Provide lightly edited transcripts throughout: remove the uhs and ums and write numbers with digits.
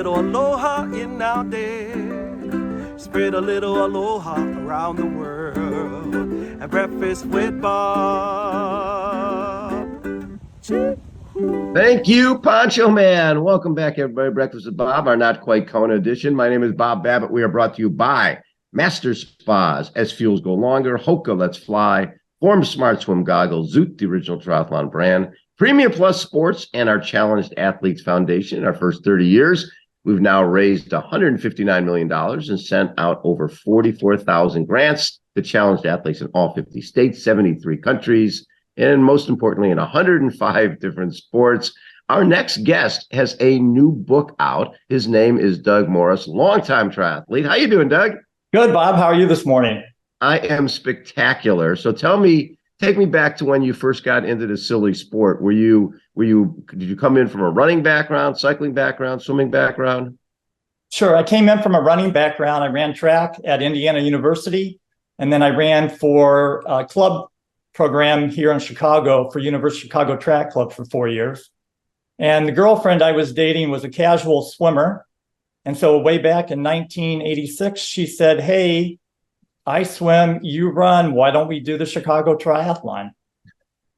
little aloha in our day. Spread a little aloha around the world. At breakfast with Bob. Thank you, Poncho Man. Welcome back, everybody. Breakfast with Bob, our Not Quite Kona edition. My name is Bob Babbitt. We are brought to you by Master Spas, As Fuels Go Longer, Hoka Let's Fly, Form Smart Swim Goggles, Zoot, the original triathlon brand, Premium Plus Sports, and our Challenged Athletes Foundation. In our first 30 years, we've now raised $159 million and sent out over 44,000 grants to challenged athletes in all 50 states, 73 countries, and most importantly, in 105 different sports. Our next guest has a new book out. His name is Doug Morris, longtime triathlete. How you doing, Doug? Good, Bob. How are you this morning? I am spectacular. So tell me, take me back to when you first got into this silly sport. Did you come in from a running background, cycling background, swimming background? Sure. I came in from a running background. I ran track at Indiana University, and then I ran for a club program here in Chicago for University of Chicago Track Club for 4 years. And the girlfriend I was dating was a casual swimmer. And so way back in 1986, she said, "Hey, I swim, you run. Why don't we do the Chicago Triathlon?"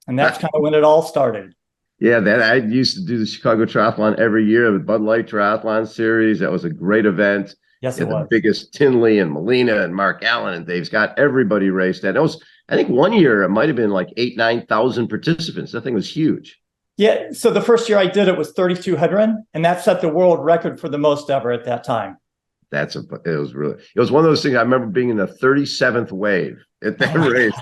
And that's kind of when it all started. Yeah, I used to do the Chicago Triathlon every year, the Bud Light Triathlon Series. That was a great event. Yes, it was. The biggest Tinley and Molina and Mark Allen and Dave Scott, everybody raced that. It was, I think one year it might have been like 9,000 participants. That thing was huge. Yeah. So the first year I did it was 3,200, and that set the world record for the most ever at that time. It was one of those things. I remember being in the 37th wave at that race.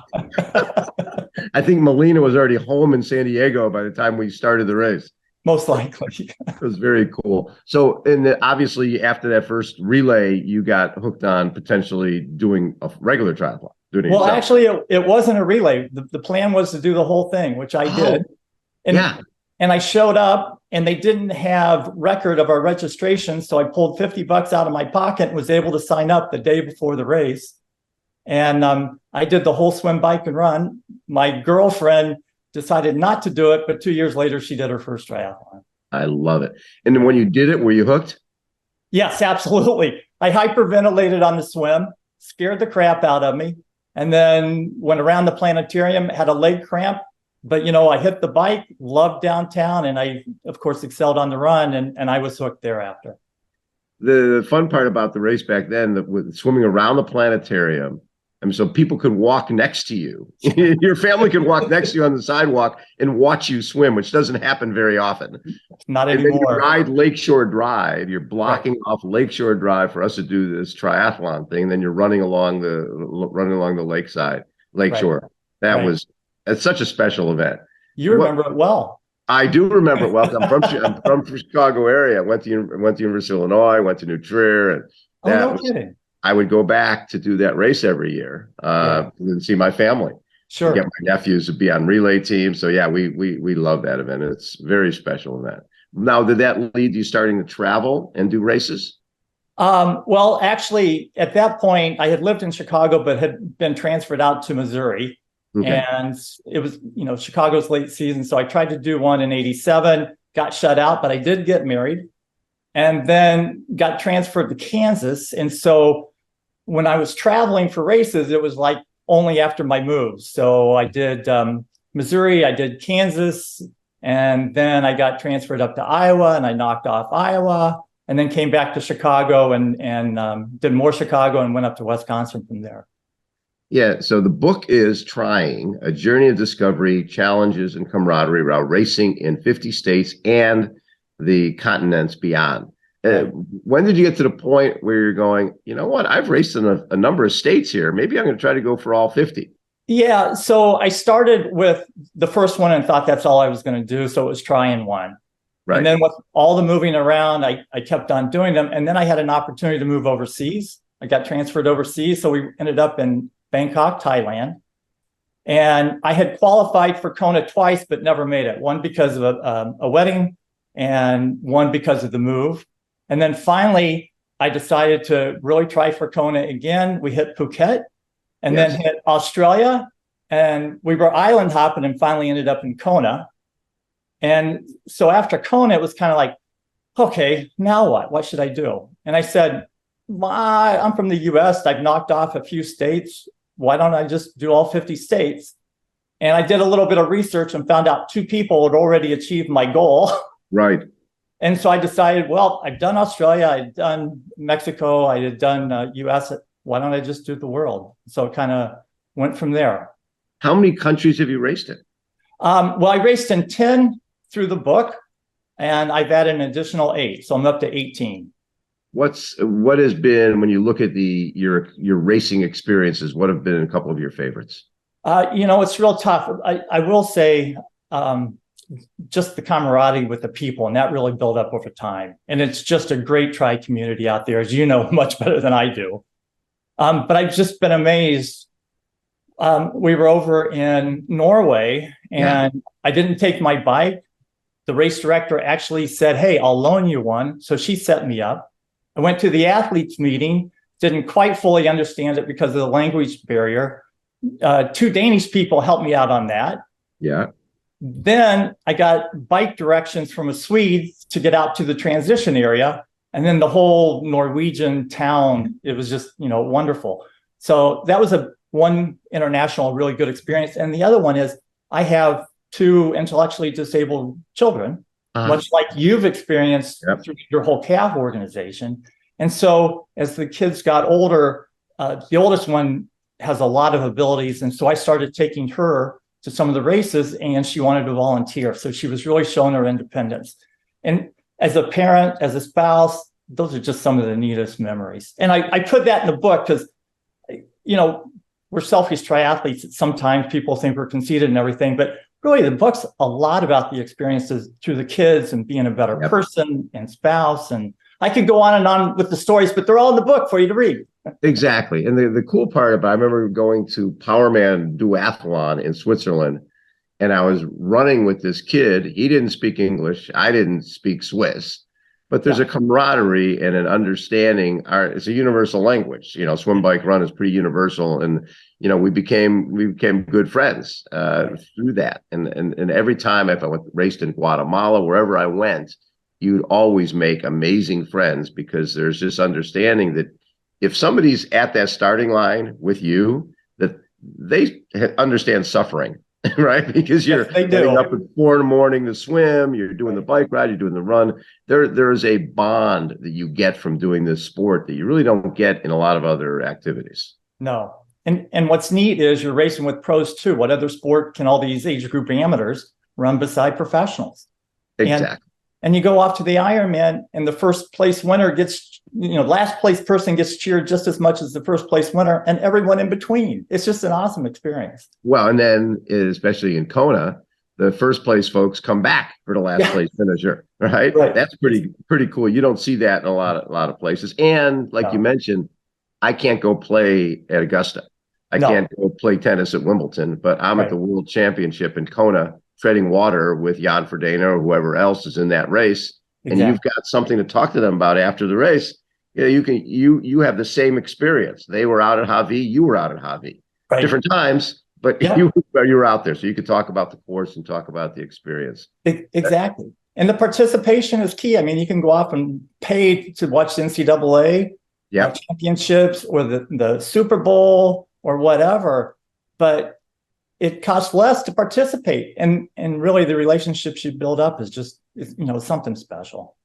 I think Molina was already home in San Diego by the time we started the race. Most likely. It was very cool. So, obviously after that first relay, you got hooked on potentially doing a regular triathlon. Well, actually, it wasn't a relay. The plan was to do the whole thing, which I did. And I showed up, and they didn't have record of our registration. So I pulled $50 out of my pocket and was able to sign up the day before the race. And I did the whole swim, bike, and run. My girlfriend decided not to do it, but 2 years later, she did her first triathlon. I love it. And then when you did it, were you hooked? Yes, absolutely. I hyperventilated on the swim, scared the crap out of me, and then went around the planetarium, had a leg cramp. But, I hit the bike, loved downtown, and I, of course, excelled on the run, and I was hooked thereafter. The fun part about the race back then, with swimming around the planetarium, so people could walk next to you. Your family could walk next to you on the sidewalk and watch you swim, which doesn't happen very often. Not anymore. And then you ride Lakeshore Drive. You're blocking off Lakeshore Drive for us to do this triathlon thing. Then you're running along the lakeshore. It's such a special event. You remember it well. I do remember it well. I'm from the Chicago area. I went to University of Illinois, went to New Trier, and no kidding. I would go back to do that race every year and see my family. Sure. Get my nephews to be on relay teams. So yeah, we love that event. It's a very special event. Now, did that lead you starting to travel and do races? Well, actually, at that point, I had lived in Chicago, but had been transferred out to Missouri. Okay. And it was, Chicago's late season. So I tried to do one in 87, got shut out, but I did get married and then got transferred to Kansas. And so when I was traveling for races, it was like only after my move. So I did Missouri, I did Kansas, and then I got transferred up to Iowa, and I knocked off Iowa, and then came back to Chicago and did more Chicago and went up to Wisconsin from there. Yeah, so the book is Trying, A Journey of Discovery, Challenges, and Camaraderie around racing in 50 states and the continents beyond. When did you get to the point where you're going, you know what, I've raced in a number of states here. Maybe I'm going to try to go for all 50. Yeah, so I started with the first one and thought that's all I was going to do. So it was Trying one. Right. And then with all the moving around, I kept on doing them. And then I had an opportunity to move overseas. I got transferred overseas. So we ended up in Bangkok, Thailand. And I had qualified for Kona twice, but never made it. One because of a wedding and one because of the move. And then finally, I decided to really try for Kona again. We hit Phuket and then hit Australia. And we were island hopping and finally ended up in Kona. And so after Kona, it was kind of like, okay, now what? What should I do? And I said, I'm from the US. I've knocked off a few states. Why don't I just do all 50 states? And I did a little bit of research and found out 2 people had already achieved my goal. Right. And so I decided, well, I've done Australia, I've done Mexico, I had done US. Why don't I just do the world? So it kind of went from there. How many countries have you raced in? Well, I raced in 10 through the book, and I've added an additional 8. So I'm up to 18. What has been, when you look at your racing experiences, what have been a couple of your favorites? It's real tough. I will say just the camaraderie with the people, and that really built up over time. And it's just a great tri community out there, as you know, much better than I do. But I've just been amazed. We were over in Norway, and I didn't take my bike. The race director actually said, hey, I'll loan you one. So she set me up. I went to the athletes meeting, didn't quite fully understand it because of the language barrier. 2 Danish people helped me out on that. Yeah. Then I got bike directions from a Swede to get out to the transition area. And then the whole Norwegian town, it was just, wonderful. So that was one international really good experience. And the other one is I have 2 intellectually disabled children, much like you've experienced through your whole CAF organization. And so as the kids got older, the oldest one has a lot of abilities. And so I started taking her to some of the races, and she wanted to volunteer. So she was really showing her independence. And as a parent, as a spouse, those are just some of the neatest memories. And I put that in the book because, we're selfish triathletes. Sometimes people think we're conceited and everything, but really the book's a lot about the experiences through the kids and being a better person and spouse. And I could go on and on with the stories, but they're all in the book for you to read. Exactly. And the cool part about, I remember going to Powerman Duathlon in Switzerland, and I was running with this kid. He didn't speak English. I didn't speak Swiss, but there's a camaraderie and an understanding. It's a universal language. Swim, bike, run is pretty universal. And, we became good friends through that. And every time if I raced in Guatemala, wherever I went, you'd always make amazing friends because there's this understanding that if somebody's at that starting line with you, that they understand suffering, right? Because you're getting up at 4 a.m. to swim, you're doing the bike ride, you're doing the run. There is a bond that you get from doing this sport that you really don't get in a lot of other activities. No. And what's neat is you're racing with pros too. What other sport can all these age group amateurs run beside professionals? Exactly. And you go off to the Ironman, and the first place winner gets, last place person gets cheered just as much as the first place winner, and everyone in between. It's just an awesome experience. Well, and then especially in Kona, the first place folks come back for the last place finisher, right? That's pretty cool. You don't see that in a lot of places. And like you mentioned, I can't go play at Augusta. I can't go play tennis at Wimbledon, but I'm at the World Championship in Kona, treading water with Jan Frodeno or whoever else is in that race. And you've got something to talk to them about after the race. You have the same experience. They were out at Hawi, you were out at Hawi. Different times, but you were out there. So you could talk about the course and talk about the experience. Exactly. And the participation is key. I mean, you can go off and pay to watch the NCAA championships or the Super Bowl or whatever, but it costs less to participate. And really the relationships you build up is just, something special.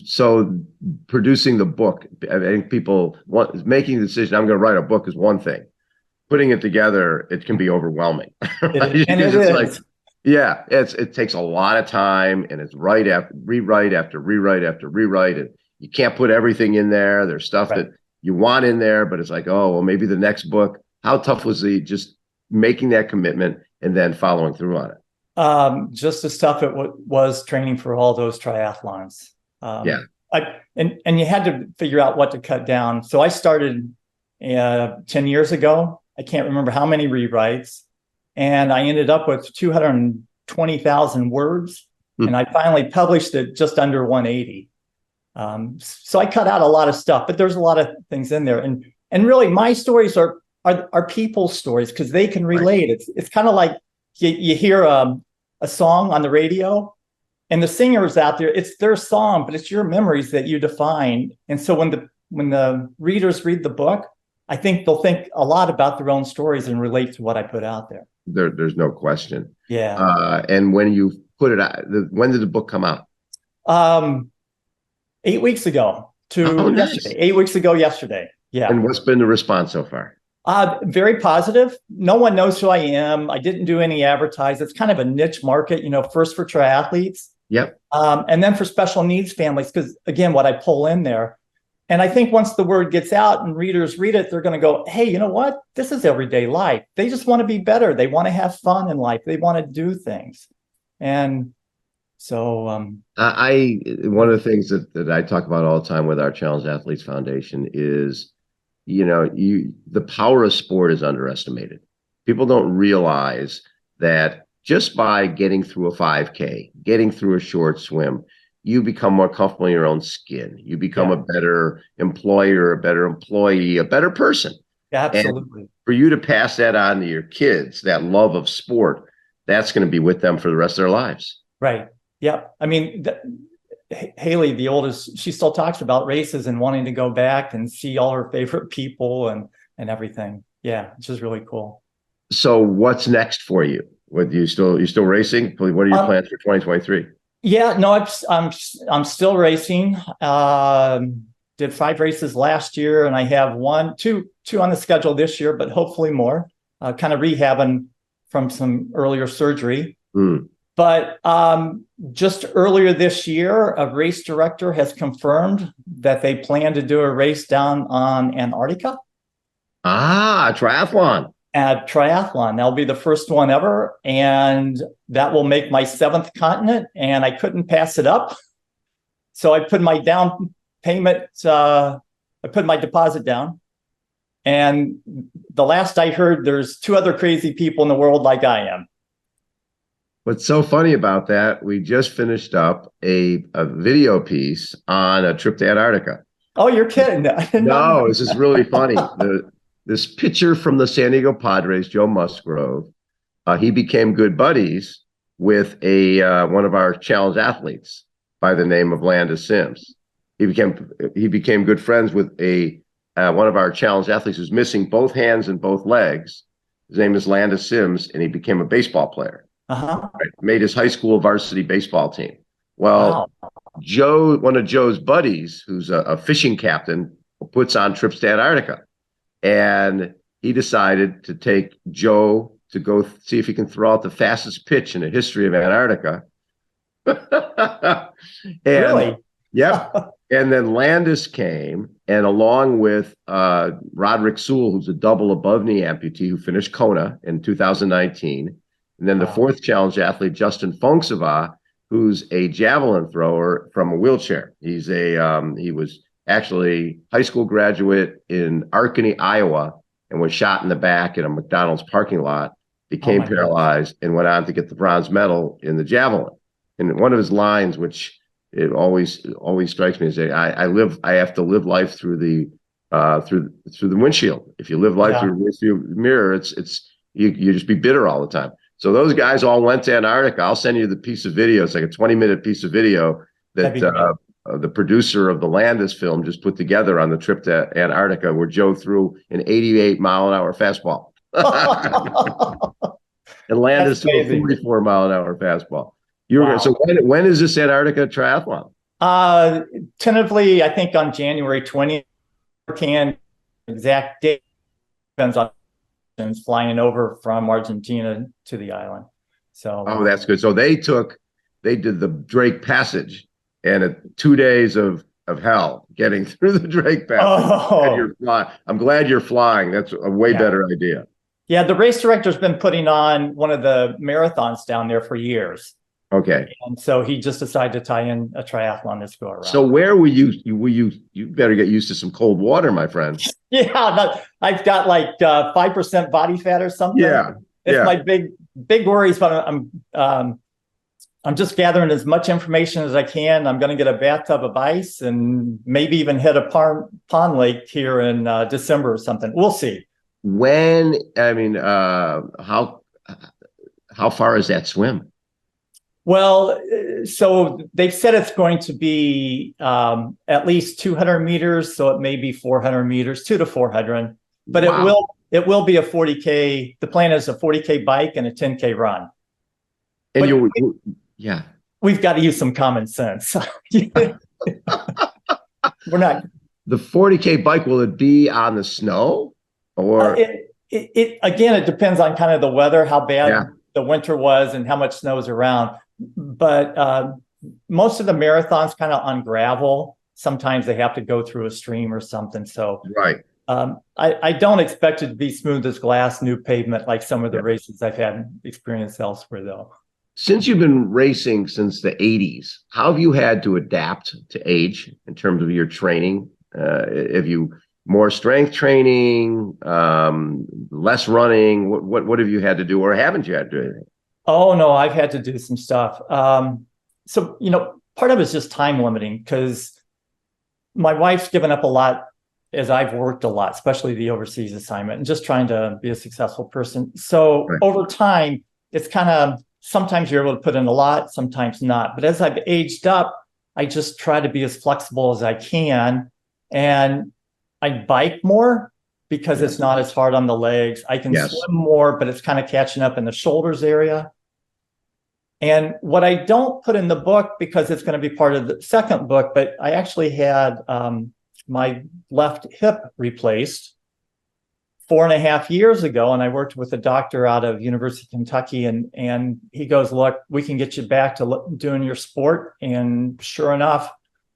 So producing the book, I think people making the decision, I'm going to write a book is one thing. Putting it together, it can be overwhelming. Right? It takes a lot of time, and it's rewrite after rewrite. And you can't put everything in there. There's stuff that you want in there, but it's like, oh, well, maybe the next book. How tough was just making that commitment and then following through on it? Just as tough it was training for all those triathlons. And you had to figure out what to cut down. So I started 10 years ago. I can't remember how many rewrites, and I ended up with 220,000 words. And I finally published it just under 180. So I cut out a lot of stuff, but there's a lot of things in there. And really my stories are people's stories because they can relate. It's kind of like you hear a song on the radio and the singers out there, it's their song, but it's your memories that you define. And so when the readers read the book, I think they'll think a lot about their own stories and relate to what I put out there. There's no question. Yeah. And when you put it out, when did the book come out? 8 weeks ago to yesterday. 8 weeks ago yesterday. Yeah. And what's been the response so far? Very positive. No one knows who I am. I didn't do any advertising. It's kind of a niche market, first for triathletes. Yep. And then for special needs families, because again, what I pull in there. And I think once the word gets out and readers read it, they're going to go, hey, you know what? This is everyday life. They just want to be better. They want to have fun in life. They want to do things. And so one of the things that I talk about all the time with our Challenged Athletes Foundation is, the power of sport is underestimated. People don't realize that just by getting through a 5K, getting through a short swim, you become more comfortable in your own skin. You become a better employer, a better employee, a better person. Absolutely. And for you to pass that on to your kids, that love of sport, that's going to be with them for the rest of their lives. Right. Yeah. I mean, Haley, the oldest, she still talks about races and wanting to go back and see all her favorite people and everything. Yeah, it's just really cool. So what's next for you? What you still racing? What are your plans for 2023? Yeah, no, I'm still racing. Did 5 races last year, and I have two on the schedule this year, but hopefully more. Kind of rehabbing from some earlier surgery. But just earlier this year, a race director has confirmed that they plan to do a race down on Antarctica. A triathlon. A triathlon. That'll be the first one ever. And that will make my 7th continent. And I couldn't pass it up. So I put my down payment, I put my deposit down. And the last I heard, there's 2 other crazy people in the world like I am. What's so funny about that, we just finished up a video piece on a trip to Antarctica. Oh, you're kidding. No, this is really funny. This pitcher from the San Diego Padres, Joe Musgrove, he became good buddies with one of our challenge athletes by the name of Landis Sims. He became good friends with one of our challenge athletes who's missing both hands and both legs. His name is Landis Sims, and he became a baseball player. Right? Made his high school varsity baseball team. Well, wow. One of Joe's buddies, who's a fishing captain, puts on trips to Antarctica. And he decided to take Joe to go see if he can throw out the fastest pitch in the history of Antarctica. Really? Yep. And then Landis came, and along with Roderick Sewell, who's a double above knee amputee who finished Kona in 2019. And then the 4th challenge athlete, Justin Fonksava, who's a javelin thrower from a wheelchair. He was actually high school graduate in Arcany, Iowa, and was shot in the back in a McDonald's parking lot, became paralyzed, and went on to get the bronze medal in the javelin. And one of his lines, which it always strikes me, is I have to live life through the windshield. If you live life through the mirror, you just be bitter all the time. So those guys all went to Antarctica. I'll send you the piece of video. It's like a 20-minute piece of video that the producer of the Landis film just put together on the trip to Antarctica, where Joe threw an 88-mile-an-hour fastball. And Landis threw a 44-mile-an-hour fastball. So when is this Antarctica triathlon? Tentatively, I think on January 20th. Exact date depends on flying over from Argentina to the island. So that's good. So they did the Drake Passage, and 2 days of hell getting through the Drake Passage. I'm glad you're flying. That's a way better idea. Yeah, the race director's been putting on one of the marathons down there for years. Okay. And so he just decided to tie in a triathlon this go around. So where were you? You better get used to some cold water, my friend. Yeah, I've got like 5% body fat or something. Yeah, it's my big worries, but I'm just gathering as much information as I can. I'm going to get a bathtub of ice and maybe even hit a pond lake here in December or something. We'll see. How far is that swim? Well, so they've said it's going to be at least 200 meters, so it may be 400 meters, 2 to 400, but Wow. it will be a 40K. The plan is a 40K bike and a 10K run. And But yeah. we've got to use some common sense. We're not. The 40K bike, will it be on the snow or? It again, it depends on kind of the weather, how bad Yeah. the winter was, and how much snow is around. But most of the marathons kind of on gravel. Sometimes they have to go through a stream or something. So Right. I don't expect it to be smooth as glass, new pavement like some of the Yeah. races I've had experience elsewhere, though. Since you've been racing since the 80s, how have you had to adapt to age in terms of your training? Have you more strength training, less running? What have you had to do, or haven't you had to do anything? Oh no, I've had to do some stuff. So part of it is just time limiting because my wife's given up a lot as I've worked a lot, especially the overseas assignment, and just trying to be a successful person. So Right. over time, it's kind of sometimes you're able to put in a lot, sometimes not. But as I've aged up, I just try to be as flexible as I can. And I bike more because it's not as hard on the legs. I can Yes. swim more, but it's kind of catching up in the shoulders area. And what I don't put in the book, because it's going to be part of the second book, but I actually had my left hip replaced 4.5 years ago. And I worked with a doctor out of University of Kentucky, and he goes, look, we can get you back to doing your sport. And sure enough,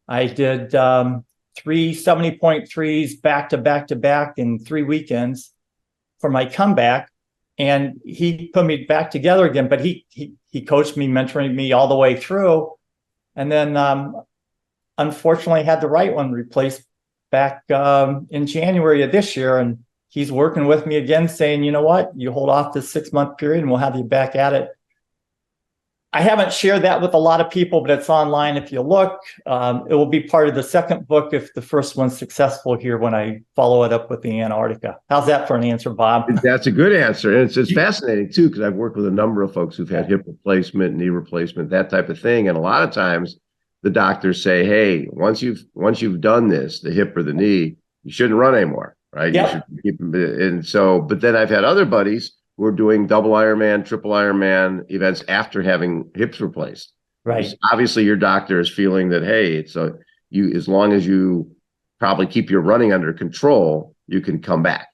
I did 3 70.3s back to back to back in 3 weekends for my comeback. And he put me back together again, but he coached me, mentoring me all the way through. And then unfortunately had the right one replaced back in January of this year. And he's working with me again, saying, you know what, you hold off this 6-month period and we'll have you back at it. I haven't shared that with a lot of people, but it's online if you look. It will be part of the second book if the first one's successful here when I follow it up with the Antarctica. How's that for an answer, Bob? That's a good answer. And it's fascinating, too, because I've worked with a number of folks who've had hip replacement, knee replacement, that type of thing. And a lot of times the doctors say, hey, once you've done this, the hip or the knee, you shouldn't run anymore, right? Yep. You should keep, and so, but then I've had other buddies who are doing double Ironman, triple Ironman events after having hips replaced. Right. Obviously, your doctor is feeling that, hey, it's as long as you probably keep your running under control, you can come back.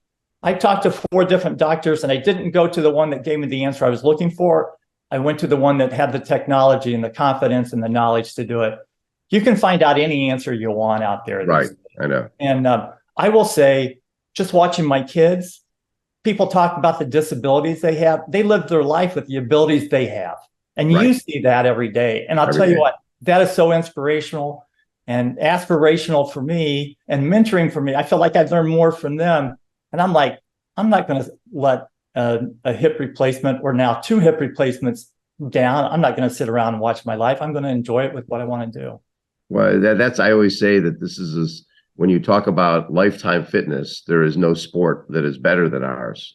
I talked to 4 different doctors, and I didn't go to the one that gave me the answer I was looking for. I went to the one that had the technology and the confidence and the knowledge to do it. You can find out any answer you want out there. Right. I know. And I will say, just watching my kids, people talk about the disabilities they have. They live their life with the abilities they have. And you see that every day. And I'll tell you what, that is so inspirational and aspirational for me and mentoring for me. I feel like I've learned more from them. And I'm like, I'm not going to let a hip replacement or now 2 hip replacements down. I'm not going to sit around and watch my life. I'm going to enjoy it with what I want to do. Well, that's, I always say that this is when you talk about lifetime fitness, there is no sport that is better than ours.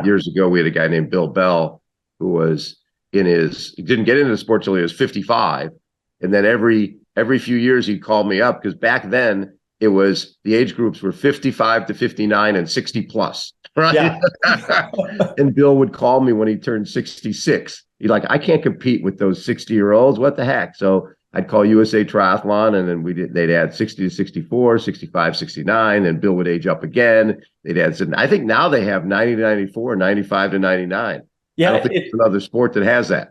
Years ago, we had a guy named Bill Bell who was he didn't get into the sport till he was 55. And then every few years he'd call me up, because back then it was the age groups were 55 to 59 and 60 plus. Right. Yeah. And Bill would call me when he turned 66. He's like, I can't compete with those 60-year-olds. What the heck? So I'd call USA Triathlon, and then they'd add 60 to 64, 65, 69, and Bill would age up again. They'd add, I think now they have 90 to 94, 95 to 99. Yeah, I don't think it's another sport that has that.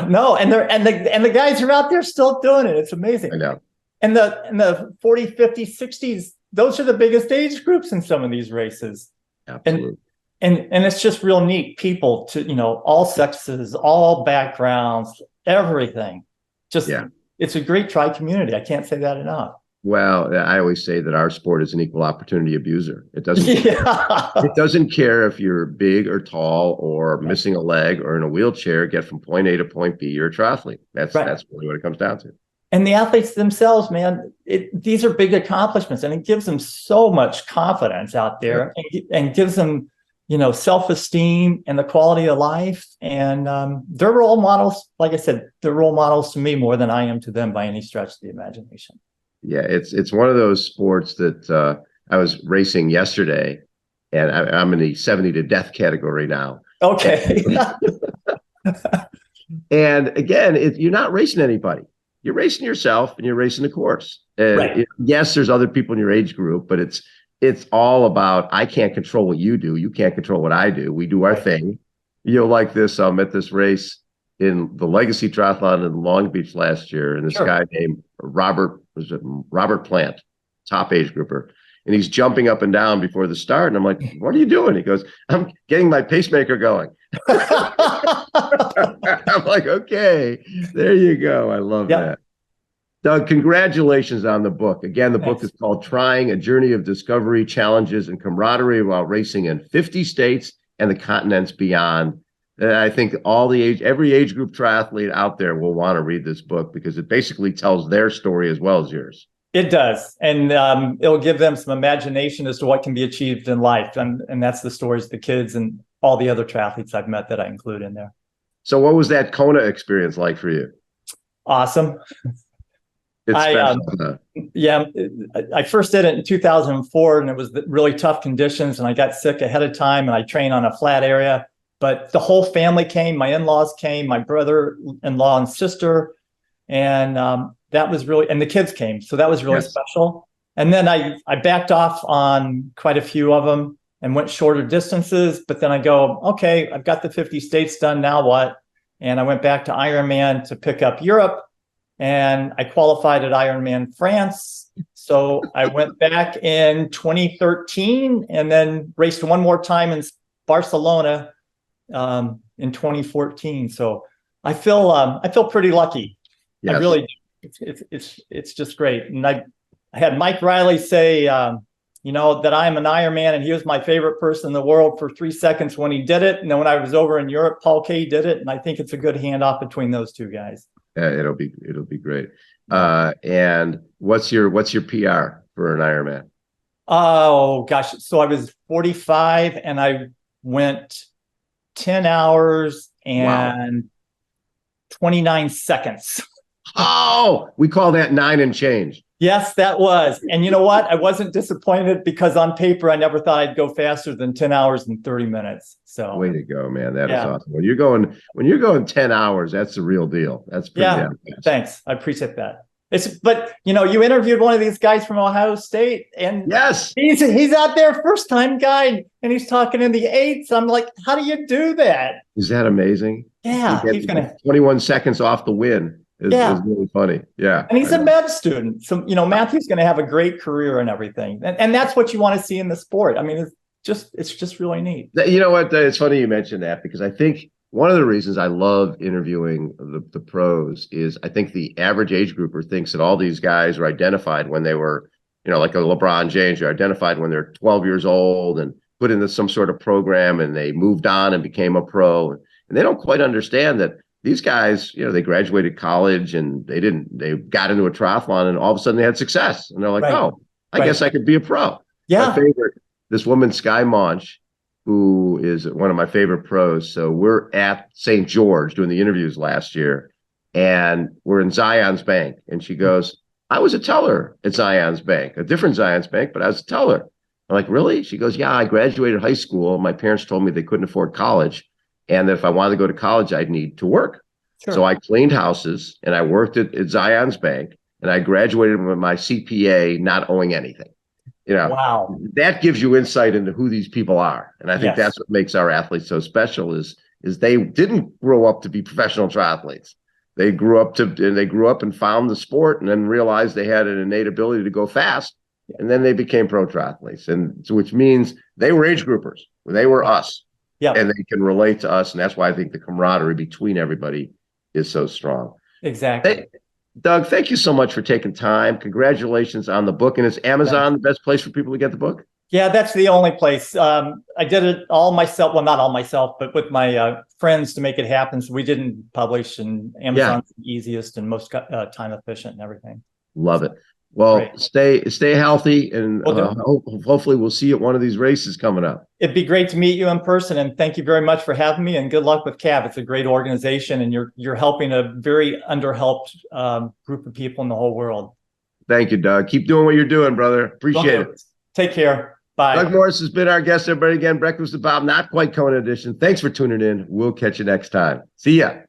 No, and the guys are out there still doing it. It's amazing. I know. And the 40, 50, 60s, those are the biggest age groups in some of these races. Absolutely. And it's just real neat. People all sexes, all backgrounds, everything. It's a great tri community. I can't say that enough. Well, I always say that our sport is an equal opportunity abuser. It doesn't care if you're big or tall or missing a leg or in a wheelchair. Get from point A to point B. You're a triathlete. That's really what it comes down to. And the athletes themselves, man, these are big accomplishments, and it gives them so much confidence out there, and gives them, self-esteem and the quality of life. And they're role models. Like I said, they're role models to me more than I am to them by any stretch of the imagination. Yeah, it's one of those sports that I was racing yesterday, and I'm in the 70 to death category now. Okay. And again, you're not racing anybody. You're racing yourself, and you're racing the course. And Right. Yes, there's other people in your age group, but it's all about, I can't control what you do. You can't control what I do. We do our thing. Like this, at this race in the Legacy Triathlon in Long Beach last year, and this guy named Robert Plant, top age grouper. And he's jumping up and down before the start. And I'm like, what are you doing? He goes, I'm getting my pacemaker going. I'm like, okay, there you go. I love that. Doug, congratulations on the book. Again, the book is called Trying: A Journey of Discovery, Challenges, and Camaraderie While Racing in 50 States and the Continents Beyond. And I think every age group triathlete out there will want to read this book because it basically tells their story as well as yours. It does. And it'll give them some imagination as to what can be achieved in life. And that's the stories of the kids and all the other triathletes I've met that I include in there. So what was that Kona experience like for you? Awesome. It's special, huh? Yeah, I first did it in 2004, and it was really tough conditions, and I got sick ahead of time, and I trained on a flat area. But the whole family came. My in-laws came, my brother-in-law and sister, and that was really, and the kids came. So that was really special. And then I backed off on quite a few of them and went shorter distances. But then I go, okay, I've got the 50 states done. Now what? And I went back to Ironman to pick up Europe. And I qualified at Ironman France. So I went back in 2013 and then raced one more time in Barcelona in 2014. So I feel pretty lucky. Yes. I really do. It's just great. And I had Mike Riley say, that I'm an Ironman, and he was my favorite person in the world for 3 seconds when he did it. And then when I was over in Europe, Paul Kay did it. And I think it's a good handoff between those two guys. Yeah, it'll be great. And what's your PR for an Ironman? Oh gosh. So I was 45 and I went 10 hours and 29 seconds. Oh, we call that 9 and change. Yes, that was. And you know what? I wasn't disappointed because on paper, I never thought I'd go faster than 10 hours and 30 minutes. So way to go, man. That is awesome. When you're going 10 hours, that's the real deal. That's pretty damn fast. Thanks. I appreciate that. But you interviewed one of these guys from Ohio State, and yes, he's out there, first time guy, and he's talking in the 8s. I'm like, how do you do that? Is that amazing? Yeah, he's gonna 21 seconds off the win. Is really funny. Yeah. And he's a med student. So, Matthew's going to have a great career and everything. And that's what you want to see in the sport. I mean, it's just really neat. You know what? It's funny you mentioned that, because I think one of the reasons I love interviewing the pros is I think the average age grouper thinks that all these guys are identified when they were, like a LeBron James, they're identified when they're 12 years old and put into some sort of program and they moved on and became a pro. And they don't quite understand that these guys, they graduated college and they got into a triathlon and all of a sudden they had success. And they're like, I guess I could be a pro. Yeah. My favorite, this woman, Sky Monch, who is one of my favorite pros. So we're at St. George doing the interviews last year, and we're in Zion's Bank. And she goes, I was a teller at Zion's Bank, a different Zion's Bank, but I was a teller. I'm like, really? She goes, yeah, I graduated high school. My parents told me they couldn't afford college, and that if I wanted to go to college, I'd need to work. Sure. So I cleaned houses and I worked at Zion's Bank, and I graduated with my CPA not owing anything. Wow. That gives you insight into who these people are. And I think that's what makes our athletes so special is they didn't grow up to be professional triathletes. They grew up and found the sport and then realized they had an innate ability to go fast. And then they became pro triathletes. And so, which means they were age groupers. They were us. Yeah. And they can relate to us. And that's why I think the camaraderie between everybody is so strong. Exactly. Doug, thank you so much for taking time. Congratulations on the book. And is Amazon the best place for people to get the book? Yeah, that's the only place. I did it all myself. Well, not all myself, but with my friends to make it happen. So we didn't publish, and Amazon's the easiest and most time efficient and everything. Love it. Well, Great. stay healthy, and Will do. hopefully we'll see you at one of these races coming up. It'd be great to meet you in person, and thank you very much for having me. And good luck with CAB. It's a great organization, and you're helping a very underhelped group of people in the whole world. Thank you, Doug. Keep doing what you're doing, brother. Appreciate it. Take care. Bye. Doug Morris has been our guest, everybody. Again, Breakfast with Bob, Not Quite Kona edition. Thanks for tuning in. We'll catch you next time. See ya.